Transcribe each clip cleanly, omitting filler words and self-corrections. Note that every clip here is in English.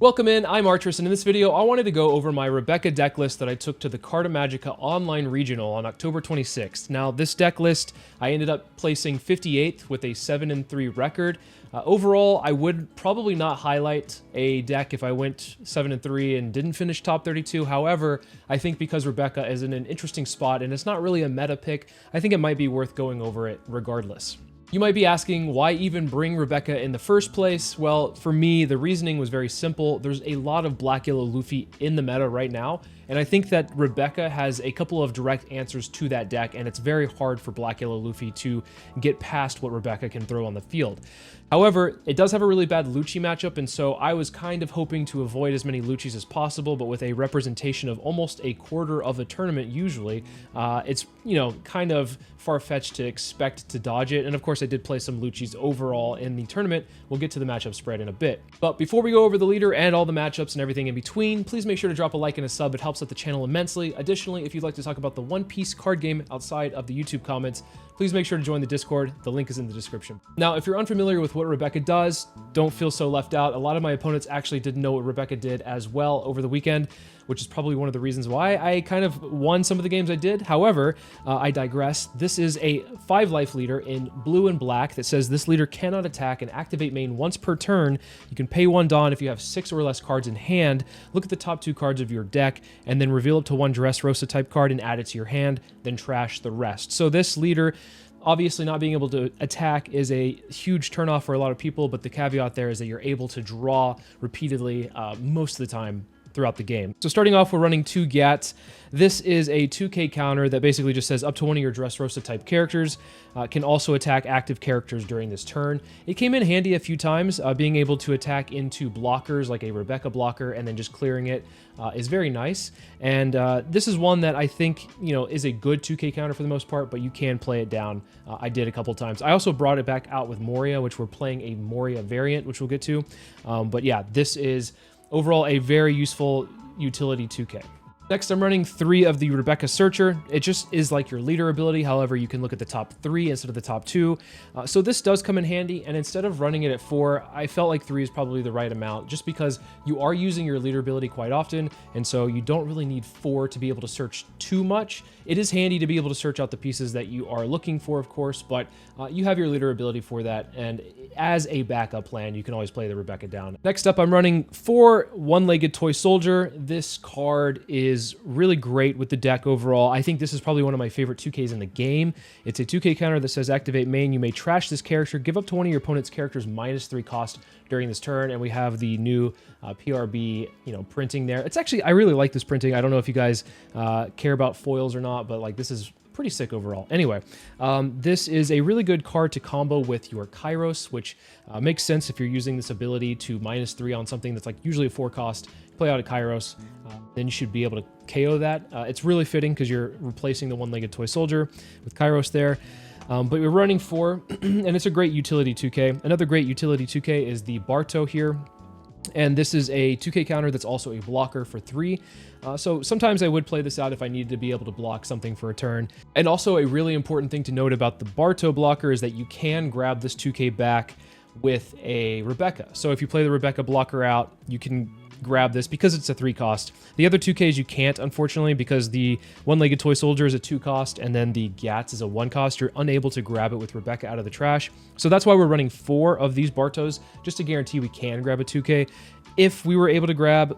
Welcome in, I'm Artress, and in this video I wanted to go over my Rebecca deck list that I took to the Carta Magica Online Regional on October 26th. Now this deck list, I ended up placing 58th with a 7-3 record. Overall, I would probably not highlight a deck if I went 7-3 and didn't finish top 32. However, I think because Rebecca is in an interesting spot and it's not really a meta pick, I think it might be worth going over it regardless. You might be asking, why even bring Rebecca in the first place? Well, for me, the reasoning was very simple. There's a lot of Black Yellow Luffy in the meta right now, and I think that Rebecca has a couple of direct answers to that deck, and it's very hard for Black Yellow Luffy to get past what Rebecca can throw on the field. However, it does have a really bad Lucci matchup, and so I was kind of hoping to avoid as many Luccis as possible, but with a representation of almost a quarter of the tournament usually, it's, kind of far-fetched to expect to dodge it, and of course I did play some Luccis overall in the tournament. We'll get to the matchup spread in a bit. But before we go over the leader and all the matchups and everything in between, please make sure to drop a like and a sub. It helps out the channel immensely. Additionally, if you'd like to talk about the One Piece card game outside of the YouTube comments, please make sure to join the Discord. The link is in the description. Now, if you're unfamiliar with what Rebecca does, don't feel so left out. A lot of my opponents actually didn't know what Rebecca did as well over the weekend, which is probably one of the reasons why I kind of won some of the games I did. However, I digress. This is a 5-life leader in blue and black that says this leader cannot attack and activate main once per turn. You can pay 1 Dawn if you have 6 or less cards in hand. Look at the top 2 cards of your deck, and then reveal up to 1 Dressrosa type card and add it to your hand, then trash the rest. So this leader, obviously not being able to attack is a huge turnoff for a lot of people, but the caveat there is that you're able to draw repeatedly most of the time throughout the game. So starting off, we're running 2 Gats. This is a 2k counter that basically just says up to 1 of your Dressrosa type characters can also attack active characters during this turn. It came in handy a few times. Being able to attack into blockers like a Rebecca blocker and then just clearing it is very nice. And this is one that I think, is a good 2k counter for the most part, but you can play it down. I did a couple times. I also brought it back out with Moria, which we're playing a Moria variant, which we'll get to. But yeah, this is overall a very useful utility 2k. Next, I'm running 3 of the Rebecca Searcher. It just is like your leader ability. However, you can look at the top 3 instead of the top 2. So this does come in handy, and instead of running it at 4, I felt like 3 is probably the right amount, just because you are using your leader ability quite often, and so you don't really need 4 to be able to search too much. It is handy to be able to search out the pieces that you are looking for, of course, but you have your leader ability for that, and as a backup plan, you can always play the Rebecca down. Next up, I'm running 4 One-Legged Toy Soldier. This card is really great with the deck overall. I think this is probably one of my favorite 2Ks in the game. It's a 2K counter that says activate main. You may trash this character, give up to 1 of your opponent's characters -3 cost during this turn, and we have the new PRB, printing there. It's actually, I really like this printing. I don't know if you guys care about foils or not, but like this is pretty sick overall. Anyway, this is a really good card to combo with your Kairos, which makes sense if you're using this ability to -3 on something that's like usually a 4 cost. Play out a Kairos, then you should be able to KO that. It's really fitting because you're replacing the One-Legged Toy Soldier with Kairos there. But we're running 4, and it's a great utility 2K. Another great utility 2K is the Barto here. And this is a 2k counter that's also a blocker for 3. So sometimes I would play this out if I needed to be able to block something for a turn. And also a really important thing to note about the Barto blocker is that you can grab this 2k back with a Rebecca. So if you play the Rebecca blocker out, you can grab this because it's a 3 cost. The other 2Ks you can't, unfortunately, because the One-Legged Toy Soldier is a 2 cost and then the Gats is a 1 cost. You're unable to grab it with Rebecca out of the trash. So that's why we're running 4 of these Bartos, just to guarantee we can grab a 2K. If we were able to grab,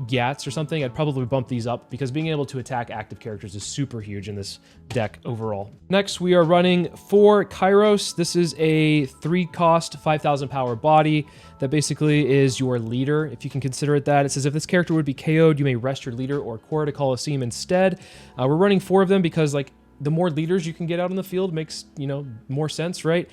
Gats or something, I'd probably bump these up because being able to attack active characters is super huge in this deck overall. Next, we are running 4 Kairos. This is a 3 cost, 5,000 power body that basically is your leader, if you can consider it that. It says if this character would be KO'd, you may rest your leader or core to Coliseum instead. We're running 4 of them because, the more leaders you can get out on the field makes, more sense, right?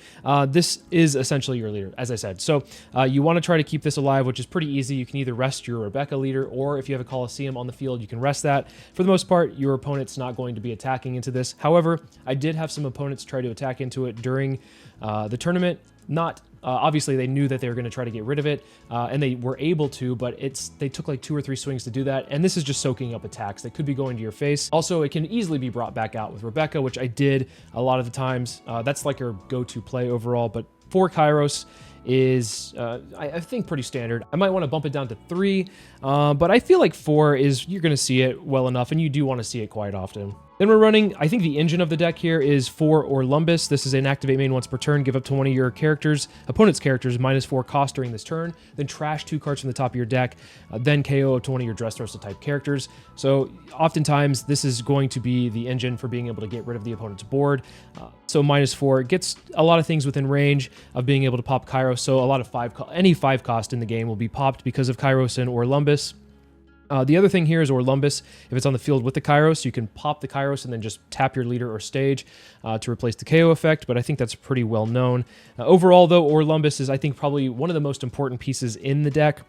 This is essentially your leader, as I said. So you want to try to keep this alive, which is pretty easy. You can either rest your Rebecca leader, or if you have a Coliseum on the field, you can rest that. For the most part, your opponent's not going to be attacking into this. However, I did have some opponents try to attack into it during the tournament. Not obviously they knew that they were going to try to get rid of it, and they were able to, but they took like 2 or 3 swings to do that, and this is just soaking up attacks that could be going to your face. Also, it can easily be brought back out with Rebecca, which I did a lot of the times. That's like her go-to play overall, but 4 Kairos is, I think, pretty standard. I might want to bump it down to 3, but I feel like 4 is, you're going to see it well enough, and you do want to see it quite often. Then we're running, I think the engine of the deck here is 4 Orlumbus. This is an activate main once per turn, give up to one of your opponent's characters, -4 cost during this turn, then trash 2 cards from the top of your deck, then KO to one of your Dressrosa type characters. So oftentimes this is going to be the engine for being able to get rid of the opponent's board. So -4 gets a lot of things within range of being able to pop Kairos. So a lot of any 5 cost in the game will be popped because of Kairos and Orlumbus. The other thing here is Orlumbus. If it's on the field with the Kairos, you can pop the Kairos and then just tap your leader or stage to replace the KO effect, but I think that's pretty well known. Overall, though, Orlumbus is, I think, probably one of the most important pieces in the deck,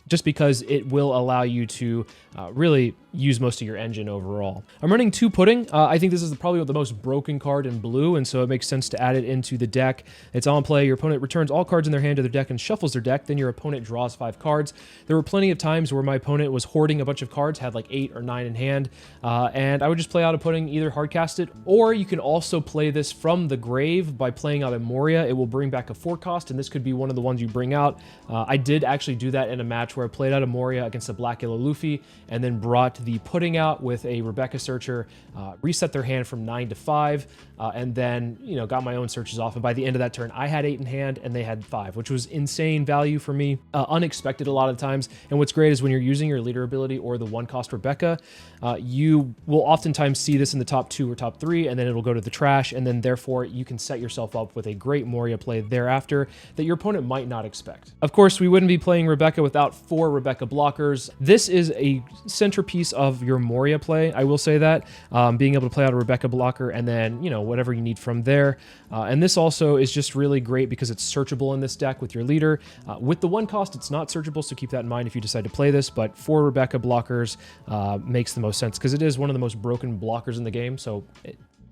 just because it will allow you to really use most of your engine overall. I'm running 2 Pudding. I think this is probably the most broken card in blue, and so it makes sense to add it into the deck. It's on play. Your opponent returns all cards in their hand to their deck and shuffles their deck. Then your opponent draws 5 cards. There were plenty of times where my opponent was hoarding a bunch of cards, had like 8 or 9 in hand, and I would just play out a Pudding, either hardcast it, or you can also play this from the grave by playing out a Moria. It will bring back a 4 cost, and this could be one of the ones you bring out. I did actually do that in a match where I played out a Moria against a Black-Yellow Luffy, and then brought the Pudding out with a Rebecca Searcher, reset their hand from 9 to 5, and then, got my own searches off. And by the end of that turn, I had 8 in hand and they had 5, which was insane value for me, unexpected a lot of times. And what's great is when you're using your leader ability or the 1-cost Rebecca, you will oftentimes see this in the top 2 or top 3, and then it'll go to the trash, and then therefore you can set yourself up with a great Moria play thereafter that your opponent might not expect. Of course, we wouldn't be playing Rebecca without 4 Rebecca blockers. This is a centerpiece of your Moria play, I will say that, being able to play out a Rebecca blocker and then, whatever you need from there. And this also is just really great because it's searchable in this deck with your leader. With the 1 cost, it's not searchable, so keep that in mind if you decide to play this, but 4 Rebecca blockers makes the most sense because it is one of the most broken blockers in the game, so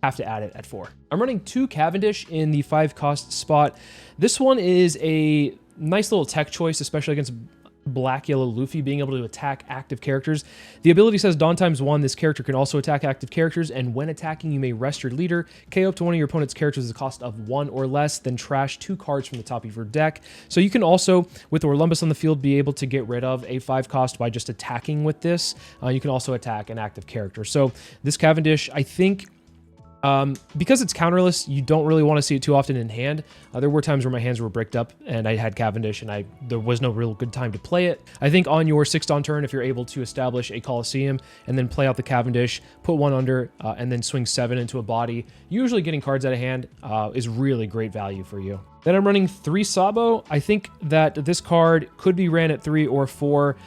have to add it at 4. I'm running 2 Cavendish in the 5-cost spot. This one is a nice little tech choice, especially against Black-Yellow Luffy, being able to attack active characters. The ability says Dawn ×1, this character can also attack active characters, and when attacking, you may rest your leader, KO up to one of your opponent's characters at the cost of 1 or less, then trash 2 cards from the top of your deck. So you can also, with Orlumbus on the field, be able to get rid of a 5-cost by just attacking with this. You can also attack an active character. So this Cavendish, I think, because it's counterless, you don't really want to see it too often in hand. There were times where my hands were bricked up and I had Cavendish and there was no real good time to play it. I think on your 6th Dawn turn, if you're able to establish a Colosseum and then play out the Cavendish, put 1 under, and then swing 7 into a body, usually getting cards out of hand is really great value for you. Then I'm running 3 Sabo. I think that this card could be ran at 3 or 4.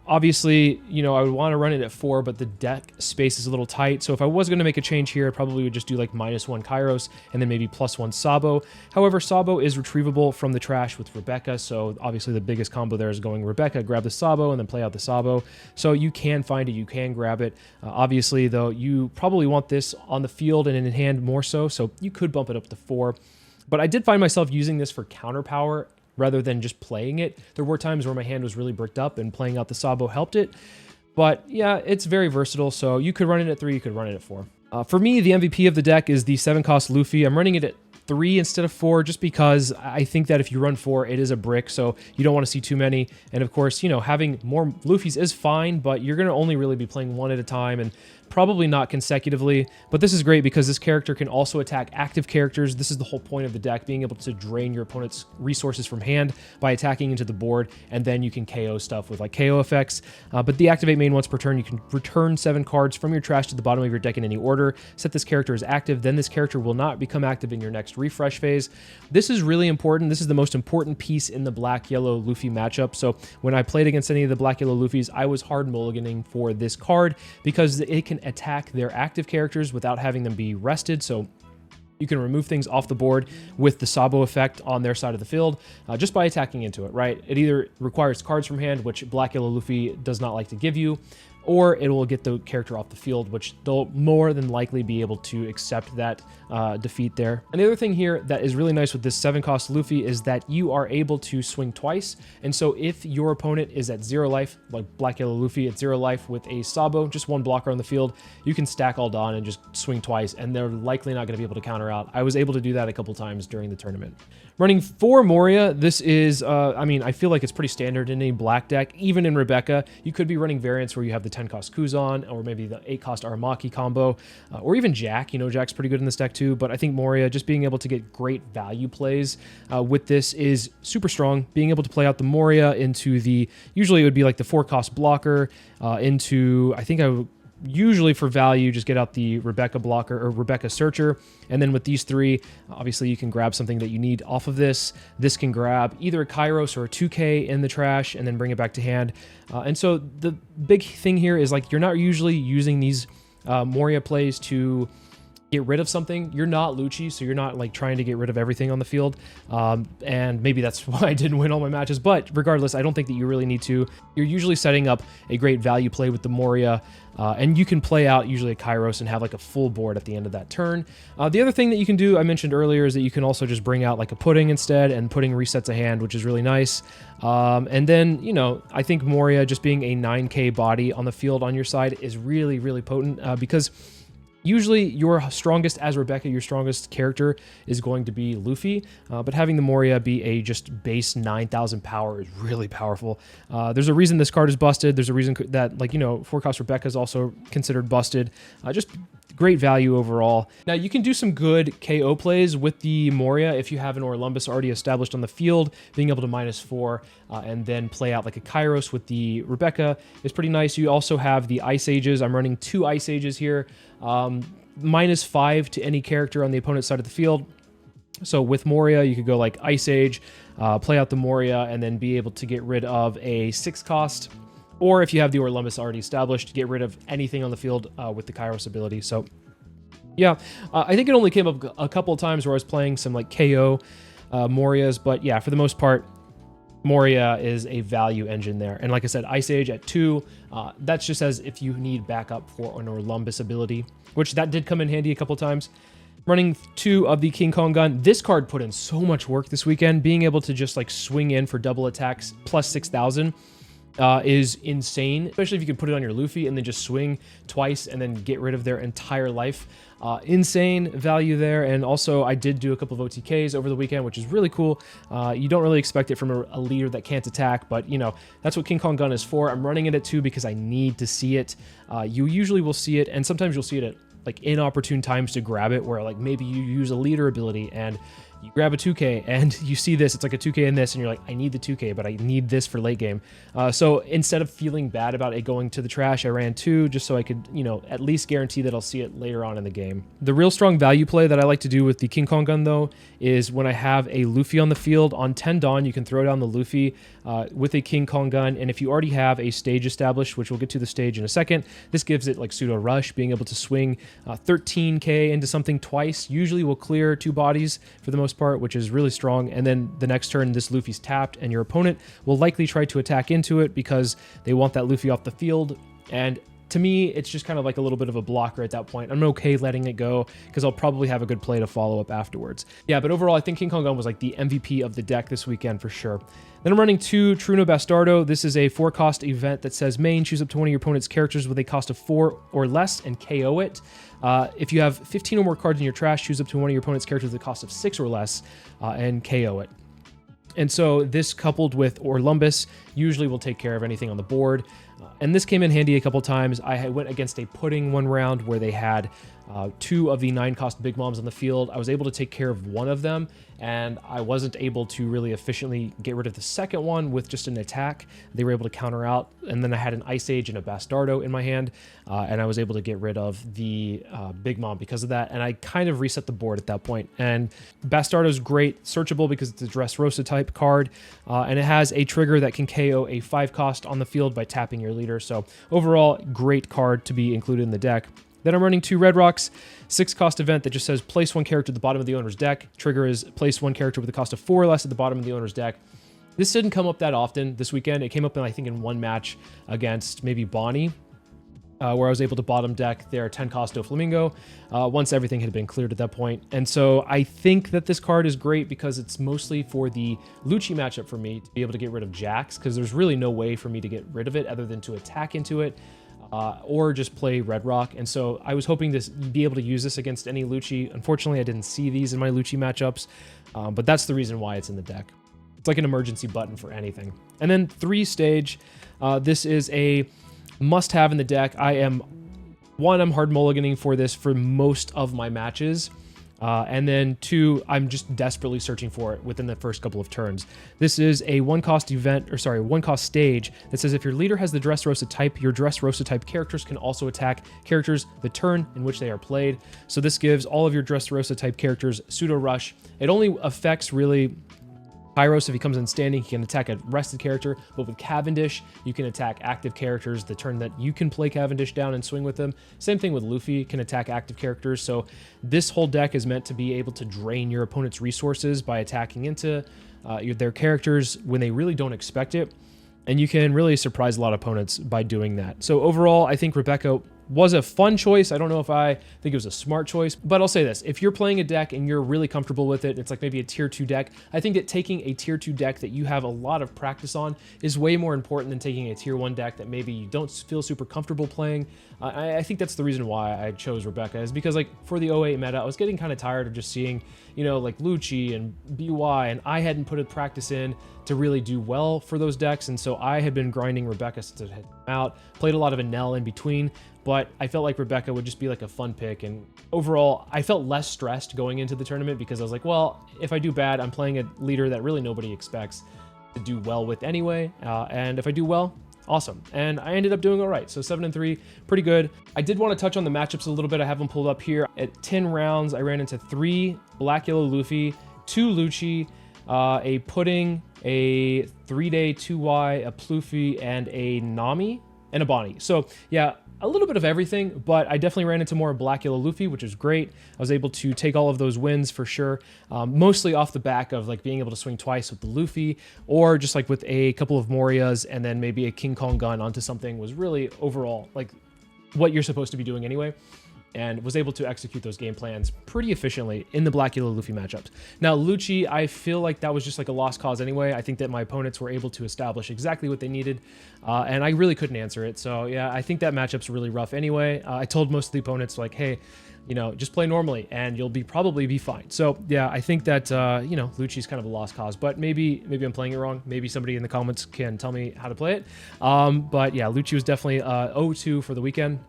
Obviously, I would want to run it at 4, but the deck space is a little tight. So if I was going to make a change here, I probably would just do like -1 Kairos and then maybe +1 Sabo. However, Sabo is retrievable from the trash with Rebecca. So obviously the biggest combo there is going Rebecca, grab the Sabo, and then play out the Sabo. So you can find it, you can grab it. Obviously, though, you probably want this on the field and in hand more so. So you could bump it up to 4. But I did find myself using this for counter power rather than just playing it. There were times where my hand was really bricked up and playing out the Sabo helped it. But yeah, it's very versatile, so you could run it at 3, you could run it at 4. For me, the MVP of the deck is the 7-cost Luffy. I'm running it at 3 instead of 4 just because I think that if you run 4, it is a brick, so you don't want to see too many. And of course, having more Luffys is fine, but you're going to only really be playing 1 at a time, and probably not consecutively, but this is great because this character can also attack active characters. This is the whole point of the deck, being able to drain your opponent's resources from hand by attacking into the board, and then you can KO stuff with like KO effects. But the activate main once per turn, you can return 7 cards from your trash to the bottom of your deck in any order. Set this character as active, then this character will not become active in your next refresh phase. This is really important. This is the most important piece in the Black-Yellow Luffy matchup. So when I played against any of the Black-Yellow Luffys, I was hard mulliganing for this card because it can attack their active characters without having them be rested. So you can remove things off the board with the Sabo effect on their side of the field just by attacking into it, right? It either requires cards from hand, which Black-Yellow Luffy does not like to give you, or it will get the character off the field, which they'll more than likely be able to accept that defeat there. And the other thing here that is really nice with this 7-cost Luffy is that you are able to swing twice. And so if your opponent is at 0 life, like Black Yellow Luffy at 0 life with a Sabo, just 1 blocker on the field, you can stack all Dawn and just swing twice, and they're likely not going to be able to counter out. I was able to do that a couple times during the tournament. Running 4 Moria, this is, I mean, I feel like it's pretty standard in a black deck. Even in Rebecca, you could be running variants where you have the 10-cost Kuzan, or maybe the 8-cost Aramaki combo, or even Jack. You know, Jack's pretty good in this deck too, but I think Moria, just being able to get great value plays with this is super strong. Being able to play out the Moria into the, usually it would be like the 4-cost blocker, into, I think I would, usually for value, just get out the Rebecca blocker or Rebecca searcher. And then with these 3, obviously you can grab something that you need off of this. This can grab either a Kairos or a 2K in the trash and then bring it back to hand. And so the big thing here is like, you're not usually using these Moria plays to get rid of something. You're not Lucci, so you're not like trying to get rid of everything on the field. And maybe that's why I didn't win all my matches. But regardless, I don't think that you really need to. You're usually setting up a great value play with the Moria. And you can play out usually a Kairos and have like a full board at the end of that turn. The other thing that you can do, I mentioned earlier, is that you can also just bring out like a Pudding instead, and Pudding resets a hand, which is really nice. And then, you know, I think Moria just being a 9K body on the field on your side is really, really potent because usually your strongest, as Rebecca, your strongest character is going to be Luffy, but having the Moria be a just base 9,000 power is really powerful. There's a reason this card is busted. There's a reason that, like, you know, 4-cost Rebecca is also considered busted. Just great value overall. Now, you can do some good KO plays with the Moria if you have an Orlumbus already established on the field. Being able to -4 and then play out like a Kairos with the Rebecca is pretty nice. You also have the Ice Ages. I'm running 2 Ice Ages here. -5 to any character on the opponent's side of the field. So with Moria, you could go like Ice Age, play out the Moria, and then be able to get rid of a 6-cost. Or if you have the Orlumbus already established, get rid of anything on the field with the Kairos ability. So yeah, I think it only came up a couple of times where I was playing some like KO Morias, but yeah, for the most part, Moria is a value engine there. And like I said, Ice Age at 2, that's just as if you need backup for an Orlumbus ability, which that did come in handy a couple of times. Running 2 of the King Kong gun. This card put in so much work this weekend. Being able to just like swing in for double attacks plus 6,000 is insane, especially if you can put it on your Luffy and then just swing twice and then get rid of their entire life. Insane value there. And also I did do a couple of OTKs over the weekend, which is really cool. You don't really expect it from a leader that can't attack, but you know, that's what King Kong gun is for. I'm running it at 2 because I need to see it. You usually will see it, and sometimes you'll see it at like inopportune times to grab it, where like maybe you use a leader ability and you grab a 2K and you see this, it's like a 2K in this, and you're like, I need the 2K, but I need this for late game. So instead of feeling bad about it going to the trash, I ran 2 just so I could, you know, at least guarantee that I'll see it later on in the game. The real strong value play that I like to do with the King Kong gun, though, is when I have a Luffy on the field. On 10 Dawn, you can throw down the Luffy with a King Kong gun, and if you already have a stage established, which we'll get to the stage in a second, this gives it like pseudo rush. Being able to swing 13K into something twice usually will clear 2 bodies for the most part, which is really strong. And then the next turn, this Luffy's tapped, and your opponent will likely try to attack into it because they want that Luffy off the field. And to me, it's just kind of like a little bit of a blocker at that point. I'm okay letting it go because I'll probably have a good play to follow up afterwards. Yeah, but overall, I think King Kong Gun was like the MVP of the deck this weekend for sure. Then I'm running 2 Truno Bastardo. This is a 4-cost event that says main, choose up to one of your opponent's characters with a cost of 4 or less and KO it. If you have 15 or more cards in your trash, choose up to one of your opponent's characters with a cost of 6 or less and KO it. And so this coupled with Orlumbus usually will take care of anything on the board. And this came in handy a couple times. I went against a Pudding one round where they had 2 of the 9-cost Big Moms on the field. I was able to take care of one of them, and I wasn't able to really efficiently get rid of the second one with just an attack. They were able to counter out, and then I had an Ice Age and a Bastardo in my hand, and I was able to get rid of the Big Mom because of that, and I kind of reset the board at that point. And Bastardo's great, searchable because it's a Dressrosa type card, and it has a trigger that can KO a 5-cost on the field by tapping your leader. So overall, great card to be included in the deck. Then I'm running 2 Red Rocks, 6-cost event that just says place 1 character at the bottom of the owner's deck. Trigger is place 1 character with a cost of 4 or less at the bottom of the owner's deck. This didn't come up that often this weekend. It came up, I think, in one match against maybe Bonnie. where I was able to bottom deck their 10 cost Doflamingo once everything had been cleared at that point. And so I think that this card is great because it's mostly for the Lucci matchup for me to be able to get rid of Jax, because there's really no way for me to get rid of it other than to attack into it or just play Red Rock. And so I was hoping to be able to use this against any Lucci. Unfortunately, I didn't see these in my Lucci matchups, but that's the reason why it's in the deck. It's like an emergency button for anything. And then 3 stage. This is a must-have in the deck. I'm hard mulliganing for this for most of my matches. And then 2, I'm just desperately searching for it within the first couple of turns. This is a 1-cost stage that says if your leader has the Dressrosa type, your Dressrosa type characters can also attack characters the turn in which they are played. So this gives all of your Dressrosa type characters pseudo rush. It only affects really Pyros. If he comes in standing, he can attack a rested character, but with Cavendish, you can attack active characters the turn that you can play Cavendish down and swing with them. Same thing with Luffy, can attack active characters. So this whole deck is meant to be able to drain your opponent's resources by attacking into their characters when they really don't expect it. And you can really surprise a lot of opponents by doing that. So overall, I think Rebecca was a fun choice. I don't know if I think it was a smart choice, but I'll say this. If you're playing a deck and you're really comfortable with it, it's like maybe a tier 2 deck, I think that taking a tier 2 deck that you have a lot of practice on is way more important than taking a tier 1 deck that maybe you don't feel super comfortable playing. I think that's the reason why I chose Rebecca, is because like for the 08 meta, I was getting kind of tired of just seeing, you know, like Lucci and BY, and I hadn't put a practice in to really do well for those decks. And so I had been grinding Rebecca since it had come out, played a lot of Enel in between, but I felt like Rebecca would just be like a fun pick. And overall, I felt less stressed going into the tournament because I was like, well, if I do bad, I'm playing a leader that really nobody expects to do well with anyway. And if I do well, awesome. And I ended up doing all right. So 7-3, pretty good. I did want to touch on the matchups a little bit. I have them pulled up here. At 10 rounds, I ran into 3 Black Yellow Luffy, 2 Lucci, a Pudding, a 3-day 2Y, a Pluffy, and a Nami, and a Bonnie. So yeah, a little bit of everything, but I definitely ran into more Black Yellow Luffy, which is great. I was able to take all of those wins for sure, mostly off the back of like being able to swing twice with the Luffy, or just like with a couple of Morias and then maybe a King Kong gun onto something was really overall like what you're supposed to be doing anyway, and was able to execute those game plans pretty efficiently in the Black Yellow Luffy matchups. Now, Lucci, I feel like that was just like a lost cause anyway. I think that my opponents were able to establish exactly what they needed, and I really couldn't answer it. So yeah, I think that matchup's really rough anyway. I told most of the opponents like, hey, you know, just play normally and you'll probably be fine. So yeah, I think that, you know, Lucci's kind of a lost cause, but maybe I'm playing it wrong. Maybe somebody in the comments can tell me how to play it. But yeah, Lucci was definitely 0-2 for the weekend.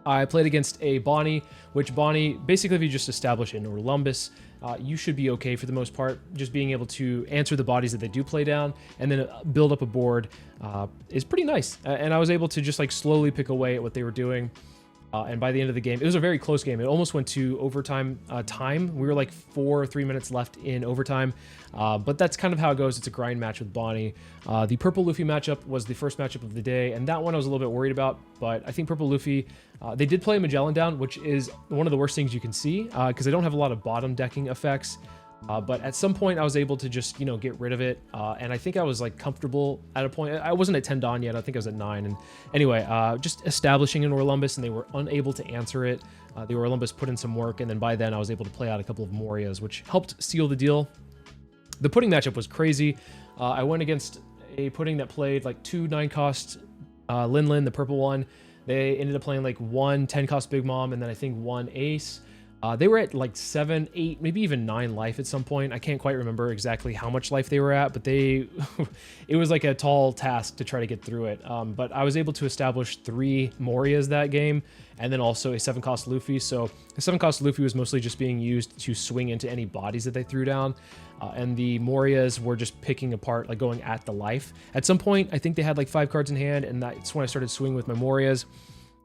I played against a Bonnie, which Bonnie, basically if you just establish in Orlumbus, you should be okay for the most part. Just being able to answer the bodies that they do play down and then build up a board is pretty nice. And I was able to just like slowly pick away at what they were doing. And by the end of the game, it was a very close game. It almost went to overtime time. We were like 4 or 3 minutes left in overtime. But that's kind of how it goes. It's a grind match with Bonnie. The Purple Luffy matchup was the first matchup of the day, and that one I was a little bit worried about. But I think Purple Luffy, they did play Magellan down, which is one of the worst things you can see because they don't have a lot of bottom decking effects. But at some point I was able to just, you know, get rid of it. And I think I was like comfortable at a point. I wasn't at 10 Dawn yet. I think I was at 9. And anyway, just establishing an Orlumbus, and they were unable to answer it. The Orlumbus put in some work. And then by then I was able to play out a couple of Morias, which helped seal the deal. The Pudding matchup was crazy. I went against a Pudding that played like 2 9-cost Lin, the purple one. They ended up playing like 1 10-cost Big Mom, and then I think 1 Ace. They were at like 7, 8, maybe even 9 life at some point. I can't quite remember exactly how much life they were at, but it was like a tall task to try to get through it. But I was able to establish 3 Morias that game, and then also a 7-cost Luffy. So the 7-cost Luffy was mostly just being used to swing into any bodies that they threw down. And the Morias were just picking apart, like going at the life. At some point, I think they had like 5 cards in hand, and that's when I started swinging with my Morias.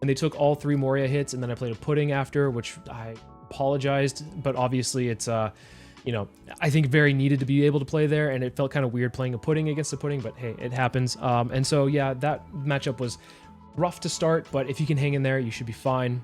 And they took all 3 Moria hits, and then I played a Pudding after, which I apologized, but obviously it's you know, I think very needed to be able to play there, and it felt kind of weird playing a Pudding against a Pudding, but hey, it happens. And so yeah, that matchup was rough to start, but if you can hang in there, you should be fine.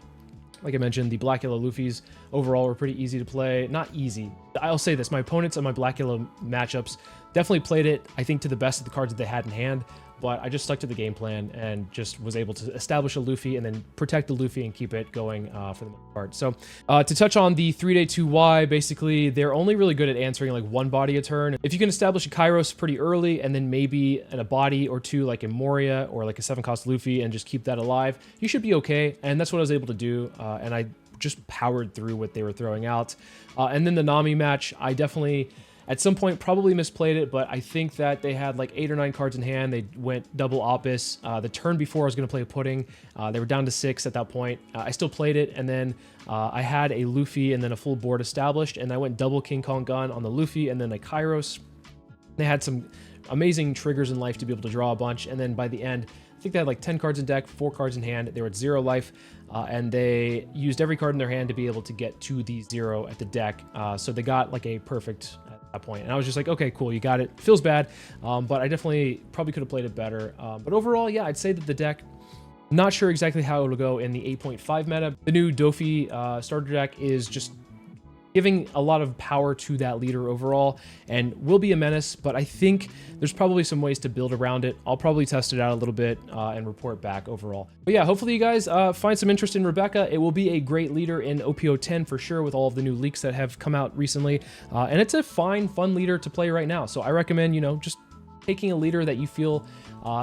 Like I mentioned, the Black Yellow Luffys overall were pretty easy to play. Not easy. I'll say this, my opponents on my Black Yellow matchups definitely played it, I think, to the best of the cards that they had in hand, but I just stuck to the game plan and just was able to establish a Luffy and then protect the Luffy and keep it going for the most part. So to touch on the 3-day 2Y, basically they're only really good at answering like one body a turn. If you can establish a Kairos pretty early and then maybe in a body or two like a Moria or like a 7-cost Luffy and just keep that alive, you should be okay. And that's what I was able to do. And I just powered through what they were throwing out. And then the Nami match, I definitely at some point probably misplayed it, but I think that they had like 8 or 9 cards in hand. They went double Opus. The turn before I was going to play Pudding, they were down to 6 at that point. I still played it, and then I had a Luffy and then a full board established, and I went double King Kong Gun on the Luffy and then a Kairos. They had some amazing triggers in life to be able to draw a bunch, and then by the end, I think they had like 10 cards in deck, 4 cards in hand. They were at 0 life, and they used every card in their hand to be able to get to the 0 at the deck. So they got like a perfect at that point. And I was just like, okay, cool, you got it. Feels bad, but I definitely probably could have played it better. But overall, yeah, I'd say that the deck, not sure exactly how it'll go in the 8.5 meta. The new Dofi starter deck is just giving a lot of power to that leader overall and will be a menace, but I think there's probably some ways to build around it. I'll probably test it out a little bit and report back overall. But yeah, hopefully you guys find some interest in Rebecca. It will be a great leader in OPO 10 for sure with all of the new leaks that have come out recently. And it's a fine, fun leader to play right now. So I recommend, you know, just taking a leader that you feel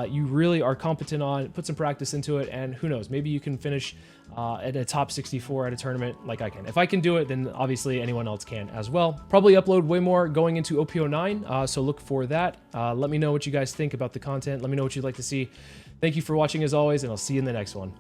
you really are competent on, put some practice into it, and who knows, maybe you can finish at a top 64 at a tournament like I can. If I can do it, then obviously anyone else can as well. Probably upload way more going into OPO 9, so look for that. Let me know what you guys think about the content. Let me know what you'd like to see. Thank you for watching as always, and I'll see you in the next one.